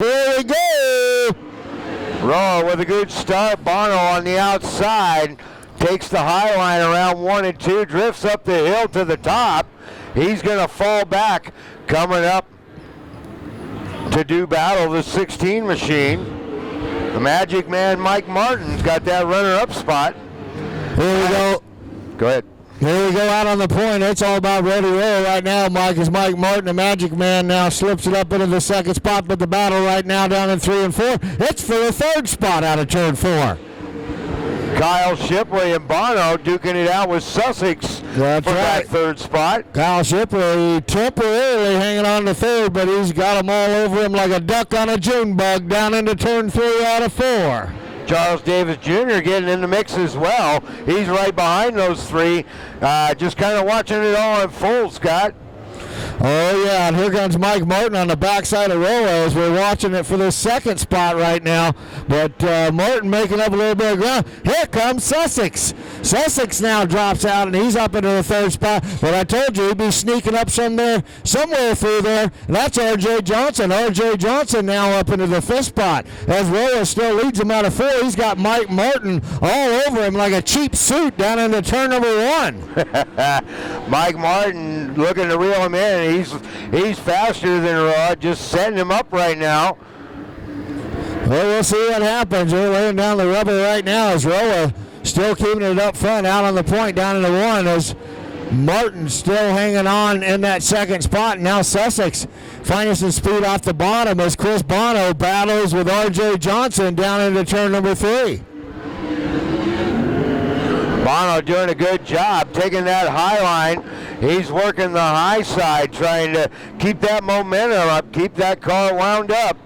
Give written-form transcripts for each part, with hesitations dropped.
Here we go. Roa with a good start. Bono on the outside. Takes the high line around 1 and 2. Drifts up the hill to the top. He's going to fall back. Coming up to do battle, the 16 machine. The Magic Man Mike Martin's got that runner-up spot. Here we go. Go ahead. Here we go out on the point. It's all about Roddy Roa right now, Mike. As Mike Martin, the Magic Man, now slips it up into the second spot, but the battle right now down in 3 and 4. It's for the third spot out of turn 4. Kyle Shipley and Bono duking it out with Sussex That's for right. that third spot. Kyle Shipley temporarily hanging on to third, but he's got them all over him like a duck on a June bug down into turn 3 out of 4. Charles Davis Jr. getting in the mix as well. He's right behind those three. Just kind of watching it all unfold, Scott. Oh, yeah, and here comes Mike Martin on the backside of Roa as we're watching it for the second spot right now. But Martin making up a little bit of ground. Here comes Sussex. Sussex now drops out, and he's up into the third spot. But I told you he'd be sneaking up somewhere through there. And that's R.J. Johnson. R.J. Johnson now up into the fifth spot. As Roa still leads him out of 4, he's got Mike Martin all over him like a cheap suit down into turn number 1. Mike Martin looking to reel him in. He's faster than Roa, just setting him up right now. Well, we'll see what happens. They're laying down the rubber right now as Roa still keeping it up front out on the point down into 1 as Martin still hanging on in that second spot. Now Sussex finding some speed off the bottom as Chris Bono battles with R.J. Johnson down into turn number 3. Bono doing a good job taking that high line. He's working the high side, trying to keep that momentum up, keep that car wound up.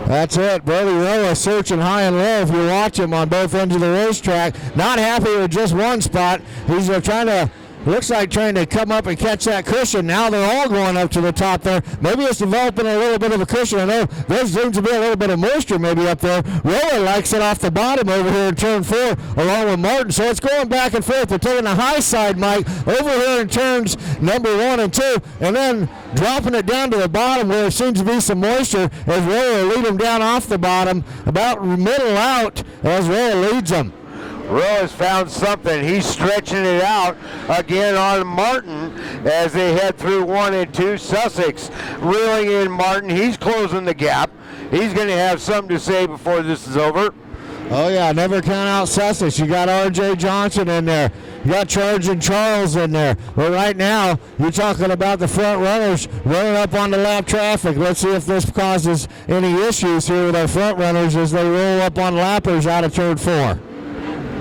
That's it. Brody Roa searching high and low if you watch him on both ends of the racetrack. Not happy with just one spot. He's trying to come up and catch that cushion. Now they're all going up to the top there. Maybe it's developing a little bit of a cushion. I know there seems to be a little bit of moisture maybe up there. Roa likes it off the bottom over here in turn 4 along with Martin. So it's going back and forth. They're taking the high side, Mike, over here in turns number 1 and 2, and then dropping it down to the bottom where there seems to be some moisture as Roa lead him down off the bottom, about middle out as Roa leads them. Roa's found something. He's stretching it out again on Martin as they head through 1 and 2. Sussex reeling in Martin. He's closing the gap. He's going to have something to say before this is over. Oh, yeah, never count out Sussex. You got R.J. Johnson in there. You got Charging Charles in there. But right now, you're talking about the front runners running up on the lap traffic. Let's see if this causes any issues here with our front runners as they roll up on lappers out of turn 4.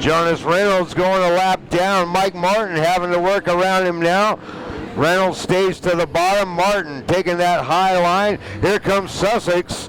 Jonas Reynolds going a lap down. Mike Martin having to work around him now. Reynolds stays to the bottom. Martin taking that high line. Here comes Sussex.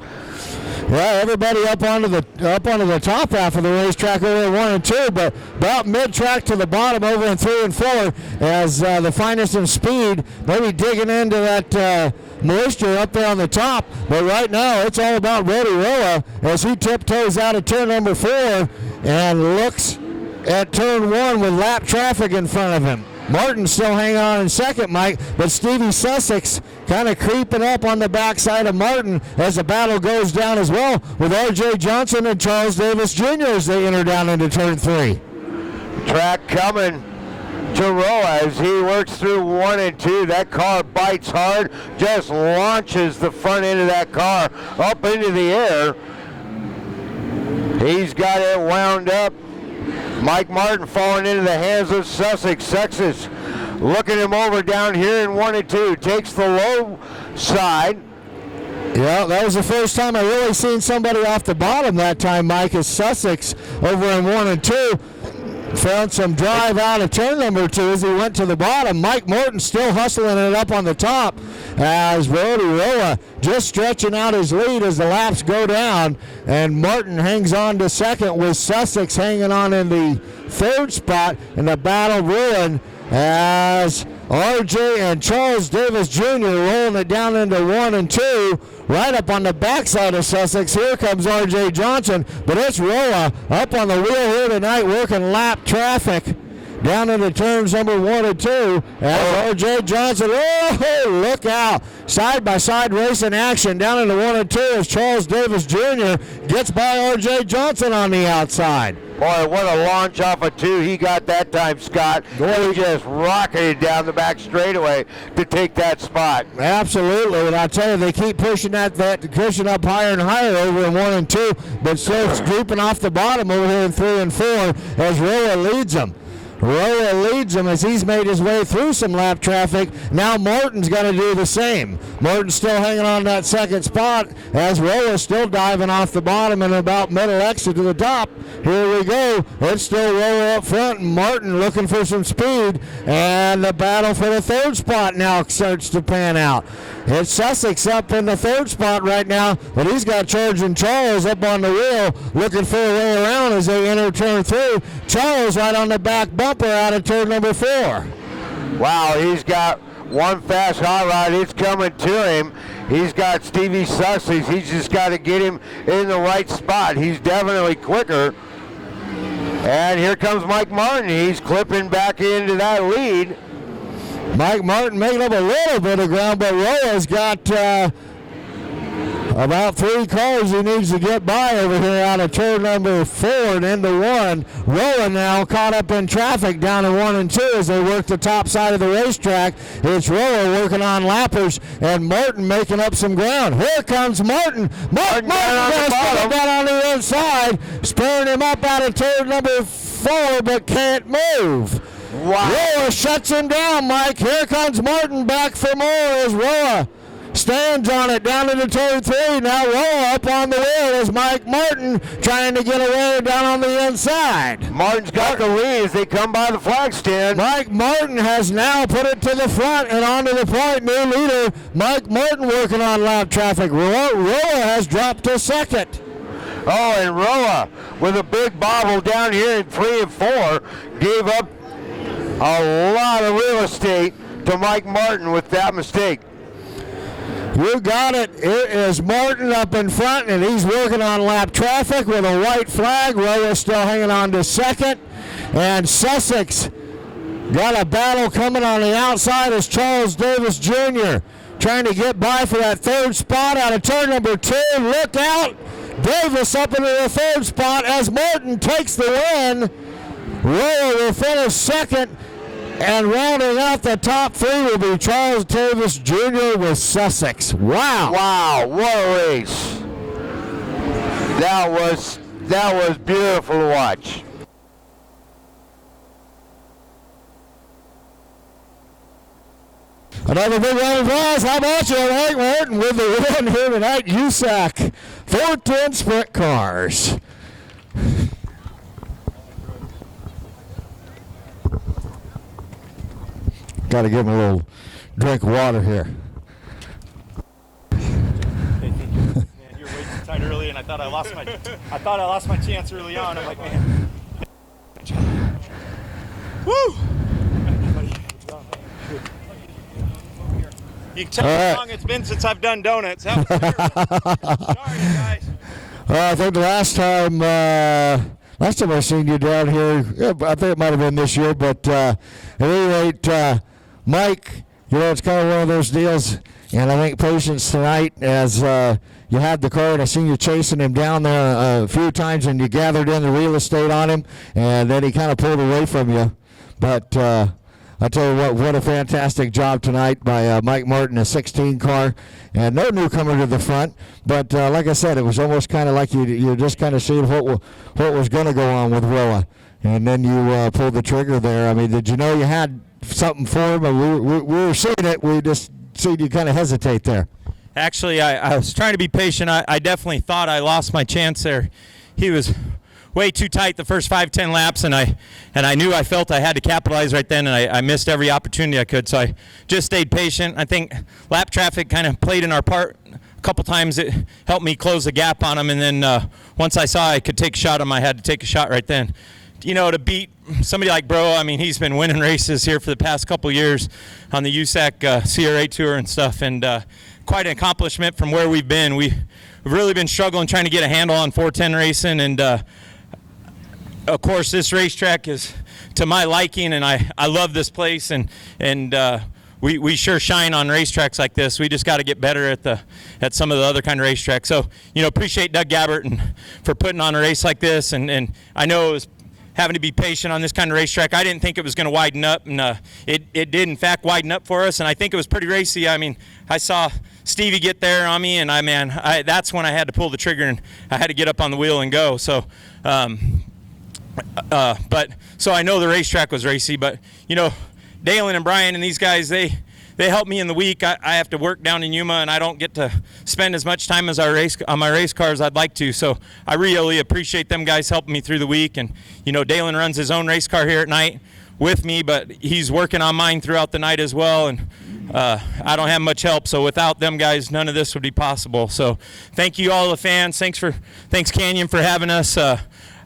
Well, everybody up onto the top half of the racetrack over in 1 and 2, but about mid-track to the bottom over in 3 and 4 as the finest in speed maybe digging into that moisture up there on the top. But right now it's all about Roddy Roa as he tiptoes out of turn number 4 and looks at turn 1 with lap traffic in front of him. Martin still hanging on in second, Mike, but Stevie Sussex kind of creeping up on the backside of Martin as the battle goes down as well with R.J. Johnson and Charles Davis Jr. as they enter down into turn 3. Track coming to Roa as he works through 1 and 2. That car bites hard, just launches the front end of that car up into the air. He's got it wound up. Mike Martin falling into the hands of Sussex. Sussex looking him over down here in 1 and 2. Takes the low side. Yeah, that was the first time I really seen somebody off the bottom that time, Mike, as Sussex over in 1 and 2. Found some drive out of turn number 2 as he went to the bottom. Mike Martin still hustling it up on the top as Roddy Roa just stretching out his lead as the laps go down. And Martin hangs on to second with Sussex hanging on in the third spot in the battle ruin as RJ and Charles Davis Jr. rolling it down into 1 and 2. Right up on the backside of Sussex, here comes R.J. Johnson, but it's Roa up on the wheel here tonight working lap traffic down into turns number 1 and 2 as R.J. Johnson. Oh, look out. Side-by-side racing action down into 1 and 2 as Charles Davis Jr. gets by R.J. Johnson on the outside. Boy, what a launch off of 2 he got that time, Scott. He just rocketed down the back straightaway to take that spot. Absolutely, and I tell you, they keep pushing that cushion up higher and higher over in 1 and 2, but still it's drooping off the bottom over here in 3 and 4 as Roa leads them. Roa leads him as he's made his way through some lap traffic. Now Martin's got to do the same. Martin's still hanging on that second spot as Roa's still diving off the bottom and about middle exit to the top. Here we go. It's still Roa up front and Martin looking for some speed. And the battle for the third spot now starts to pan out. It's Sussex up in the third spot right now, but he's got Charging Charles up on the wheel looking for a way around as they enter turn 3. Charles right on the back bumper out of turn number 4. Wow, he's got one fast hot rod. It's coming to him. He's got Stevie Sussex. He's just got to get him in the right spot. He's definitely quicker. And here comes Mike Martin. He's clipping back into that lead. Mike Martin making up a little bit of ground, but Roa's got about 3 cars he needs to get by over here out of turn number 4 and into 1. Roa now caught up in traffic down in 1 and 2 as they work the top side of the racetrack. It's Roa working on lappers and Martin making up some ground. Here comes Martin. Martin down on the inside, spurring him up out of turn number 4, but can't move. Wow. Roa shuts him down, Mike. Here comes Martin back for more as Roa stands on it down into turn 3. Now Roa up on the wheel as Mike Martin trying to get away down on the inside. Martin's got the lead as they come by the flag stand. Mike Martin has now put it to the front and onto the point. New leader, Mike Martin working on lap traffic. Roa has dropped to second. Oh, and Roa with a big bobble down here in 3 and 4 gave up a lot of real estate to Mike Martin with that mistake. You got it. It is Martin up in front, and he's working on lap traffic with a white flag. Roa still hanging on to second. And Sussex got a battle coming on the outside as Charles Davis Jr. trying to get by for that third spot out of turn number 2. Look out. Davis up into the third spot as Martin takes the win. Roa will finish second, and rounding out the top 3 will be Charles Davis Jr. with Sussex. Wow. Wow, what a race. That was beautiful to watch. Another big round of applause. How about you, Mike Martin, with the win here tonight, USAC 410 sprint cars. Got to give him a little drink of water here. Hey, thank you. Man, you're way too tight early, and I thought I lost my chance early on. I'm like, man. Woo! You can tell how long it's been since I've done donuts. Sorry, guys. I think the last time I seen you down here, I think it might have been this year, but at any rate, Mike, it's kind of one of those deals, and I think patience tonight as you had the car, and I seen you chasing him down there a few times, and you gathered in the real estate on him, and then he kind of pulled away from you. But I tell you what a fantastic job tonight by Mike Martin, a 16 car, and no newcomer to the front. But like I said, it was almost kind of like you just kind of seeing what was going to go on with Roa, and then you pulled the trigger there. I mean, did you know you had something for him? We were seeing it. We just seen you kind of hesitate there. Actually, I was trying to be patient. I definitely thought I lost my chance there. He was way too tight the first 5-10 laps, and I knew I felt I had to capitalize right then, and I missed every opportunity I could, so I just stayed patient. I think lap traffic kind of played in our part a couple times. It helped me close the gap on him, and then once I saw I could take a shot on him, I had to take a shot right then. To beat somebody like Bro, I mean, he's been winning races here for the past couple years on the USAC CRA Tour and stuff, and quite an accomplishment from where we've been. We've really been struggling trying to get a handle on 410 racing, and of course, this racetrack is to my liking, and I love this place, and we sure shine on racetracks like this. We just got to get better at some of the other kind of racetracks. So, appreciate Doug Gabbert for putting on a race like this, and I know it was having to be patient on this kind of racetrack. I didn't think it was going to widen up, and it did, in fact, widen up for us, and I think it was pretty racy. I mean, I saw Stevie get there on me, and that's when I had to pull the trigger, and I had to get up on the wheel and go. So, so I know the racetrack was racy, but, Dalen and Brian and these guys, they help me in the week. I have to work down in Yuma, and I don't get to spend as much time on my race car as I'd like to. So I really appreciate them guys helping me through the week. And, Dalen runs his own race car here at night with me, but he's working on mine throughout the night as well. And I don't have much help. So without them guys, none of this would be possible. So thank you, all the fans. Thanks Canyon for having us. I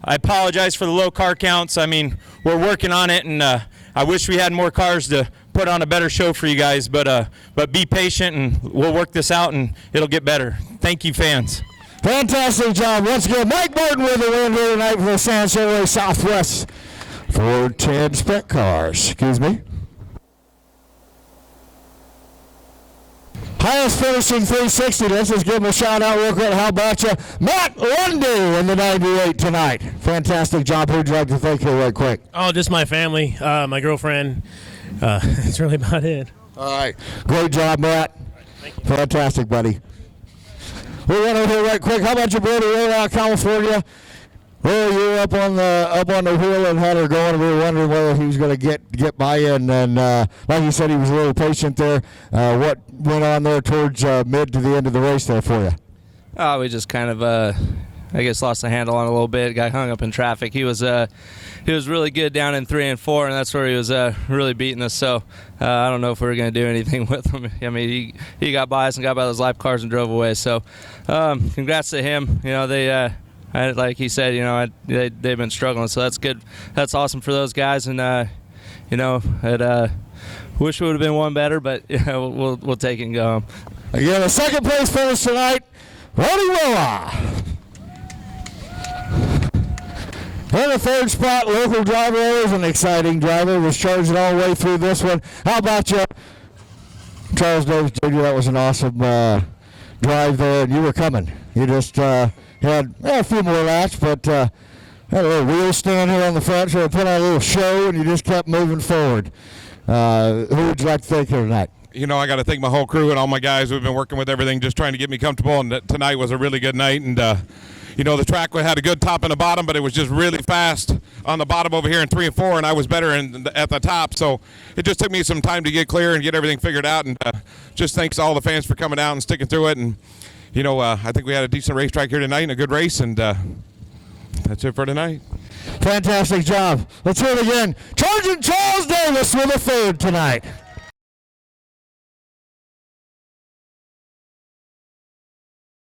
apologize for the low car counts. I mean, we're working on it, and I wish we had more cars to put on a better show for you guys, but be patient, and we'll work this out, and it'll get better. Thank you, fans. Fantastic job. Once again, Mike Martin with the win here tonight for the San Chevrolet Southwest 410 Spec Cars. Excuse me. Highest finishing 360. Let's just give him a shout out real quick. How about you? Matt Lundy in the 98 tonight. Fantastic job. Who'd you like to thank you right quick? Oh, just my family, my girlfriend. That's really about it. All right. Great job, Matt. Fantastic, buddy. We went over here right quick. How about your brother, Royal California? Well, you were up on the wheel and had her going, and we were wondering whether he was going to get by you. And like you said, he was a little patient there. What went on there towards mid to the end of the race there for you? We just kind of, I guess, lost the handle on it a little bit. Got hung up in traffic. He was really good down in 3 and 4, and that's where he was really beating us. So I don't know if we were going to do anything with him. I mean, he got by us and got by those lap cars and drove away. So congrats to him. Like he said, they've been struggling, so that's good. That's awesome for those guys, and wish we would have been one better, but we'll take it and go home. Again, a second place finish tonight, Ronnie Willa. In the third spot, local driver, always an exciting driver, was charging all the way through this one. How about you, Charles Davis Jr.? That was an awesome drive there, and you were coming. You just had a few more laps, but had a little wheel stand here on the front, so I put on a little show, and you just kept moving forward. Who would you like to thank here tonight? I got to thank my whole crew and all my guys who've been working with everything, just trying to get me comfortable, and tonight was a really good night. And the track had a good top and a bottom, but it was just really fast on the bottom over here in 3 and 4, and I was better at the top. So it just took me some time to get clear and get everything figured out. And just thanks to all the fans for coming out and sticking through it. And I think we had a decent racetrack here tonight and a good race, and that's it for tonight. Fantastic job. Let's hear it again. Sergeant Charles Davis with a third tonight.